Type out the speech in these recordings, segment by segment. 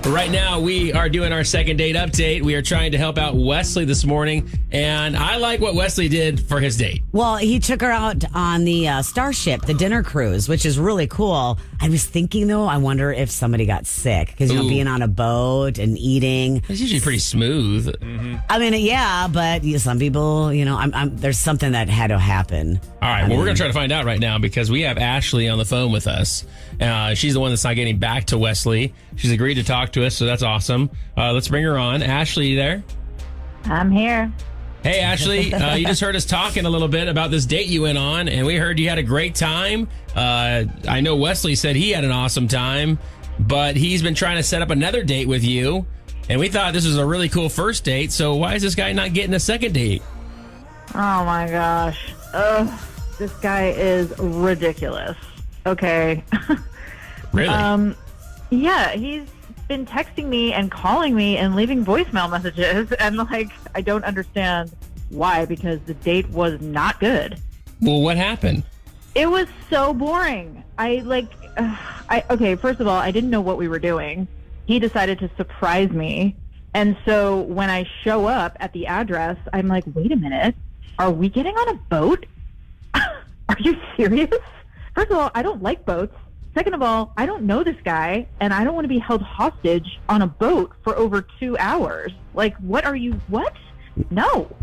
Right now, we are doing our second date update. We are trying to help out Wesley this morning, and I like what Wesley did for his date. Well, he took her out on the Starship, the dinner cruise, which is really cool. I was thinking, though, I wonder if somebody got sick because, being on a boat and eating. It's usually pretty smooth. I mean, yeah, but some people, there's something that had to happen. All right, we're going to try to find out right now because we have Ashley on the phone with us. She's the one that's not getting back to Wesley. She's agreed to talk to us, so that's awesome. Let's bring her on. Ashley, you there? I'm here. Hey, Ashley, you just heard us talking a little bit about this date you went on, and we heard you had a great time. I know Wesley said he had an awesome time, but he's been trying to set up another date with you, and we thought this was a really cool first date, so why is this guy not getting a second date? Oh, my gosh. This guy is ridiculous. Okay. Really? Yeah, he's been texting me and calling me and leaving voicemail messages, and I don't understand why, because the date was not good. Well, what happened? It was so boring. Okay, first of all, I didn't know what we were doing. He decided to surprise me, and so when I show up at the address, I'm like, wait a minute, are we getting on a boat? Are you serious? First of all, I don't like boats. Second of all, I don't know this guy, and I don't want to be held hostage on a boat for over 2 hours. What? No.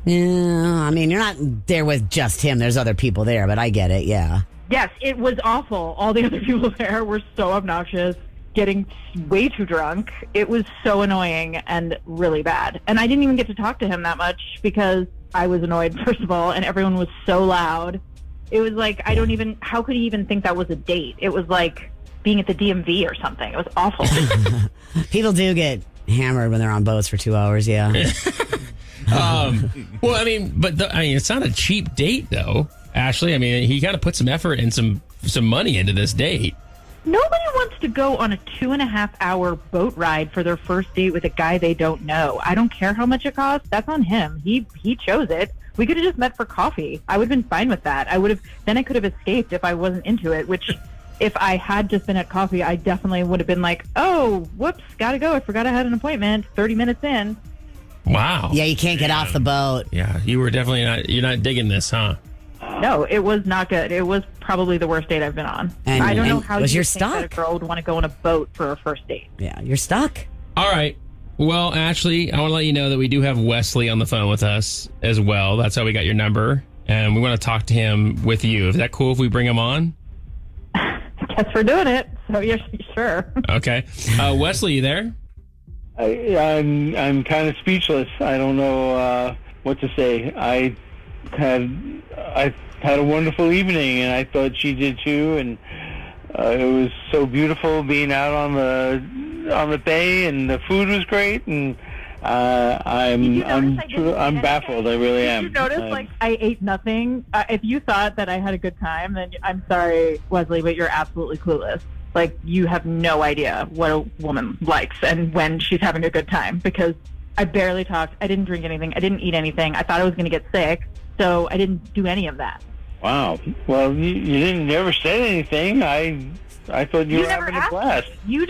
Yeah, I mean, you're not there with just him. There's other people there, but I get it, yeah. Yes, it was awful. All the other people there were so obnoxious, getting way too drunk. It was so annoying and really bad. And I didn't even get to talk to him that much because I was annoyed, first of all, and everyone was so loud. It was how could he even think that was a date? It was like being at the DMV or something. It was awful. People do get hammered when they're on boats for 2 hours, yeah. Well, I mean, it's not a cheap date, though, Ashley. I mean, he got to put some effort and some money into this date. Nobody wants to go on a 2.5-hour boat ride for their first date with a guy they don't know. I don't care how much it costs. That's on him. He chose it. We could have just met for coffee. I would have been fine with that. Then I could have escaped if I wasn't into it, which if I had just been at coffee, I definitely would have been like, oh, whoops, gotta go. I forgot I had an appointment 30 minutes in. Wow. Yeah, you can't get off the boat. Yeah, you were definitely you're not digging this, huh? No, it was not good. It was probably the worst date I've been on. And, I don't know how you're think stuck? that a girl would want to go on a boat for a first date. Yeah, you're stuck. All right. Well, Ashley, I want to let you know that we do have Wesley on the phone with us as well. That's how we got your number. And we want to talk to him with you. Is that cool if we bring him on? Guess we're doing it. So, yeah, sure. Okay. Wesley, you there? I'm kind of speechless. I don't know what to say. I had a wonderful evening, and I thought she did too. And it was so beautiful being out on the bay, and the food was great. And I'm baffled. I really am. Did you notice, I ate nothing? If you thought that I had a good time, then I'm sorry, Wesley, but you're absolutely clueless. You have no idea what a woman likes and when she's having a good time, because I barely talked. I didn't drink anything. I didn't eat anything. I thought I was going to get sick, so I didn't do any of that. Wow. Well, you never said anything. I thought you were having a blast. You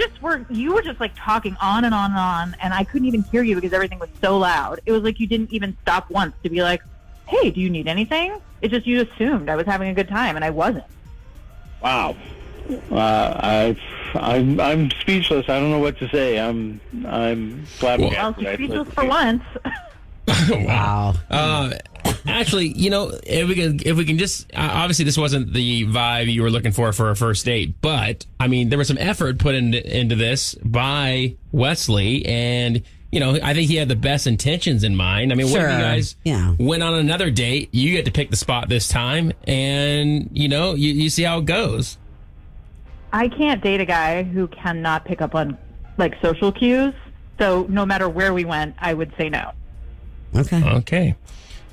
were just talking on and on and on, and I couldn't even hear you because everything was so loud. It was like you didn't even stop once to be like, hey, do you need anything? It's just you assumed I was having a good time, and I wasn't. Wow. I'm speechless. I don't know what to say. I'm flabbergasted. Well, speechless for once. Wow. Actually, if we can just obviously this wasn't the vibe you were looking for a first date, but I mean there was some effort put into this by Wesley, and I think he had the best intentions in mind. I mean, what if you guys went on another date? You get to pick the spot this time, and you see how it goes. I can't date a guy who cannot pick up on social cues. So no matter where we went, I would say no. Okay.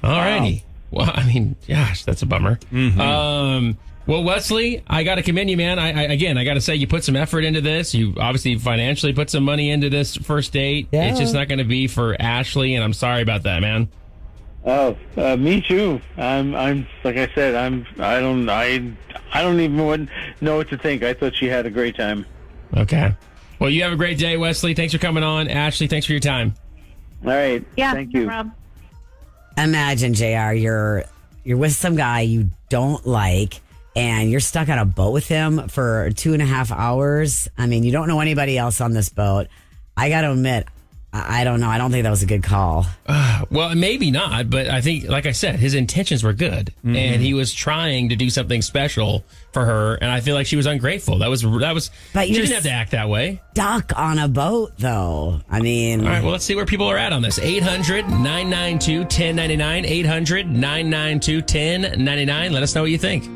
All righty. Well, I mean, gosh, that's a bummer. Mm-hmm. Well, Wesley, I got to commend you, man. I got to say you put some effort into this. You obviously financially put some money into this first date. Yeah. It's just not going to be for Ashley, and I'm sorry about that, man. Oh, me too. I'm like I said, I don't even know what to think. I thought she had a great time. Okay. Well, you have a great day, Wesley. Thanks for coming on. Ashley, thanks for your time. All right. Yeah. Thank you. No problem. Imagine, JR, you're with some guy you don't like, and you're stuck on a boat with him for 2.5 hours. I mean, you don't know anybody else on this boat. I got to admit, I don't know. I don't think that was a good call. Well, maybe not, but I think, like I said, his intentions were good, and he was trying to do something special for her, and I feel like she was ungrateful. That was. But she you're didn't have to act that way. Stuck on a boat, though. I mean, All right, well, let's see where people are at on this. 800-992-1099. 800-992-1099. Let us know what you think.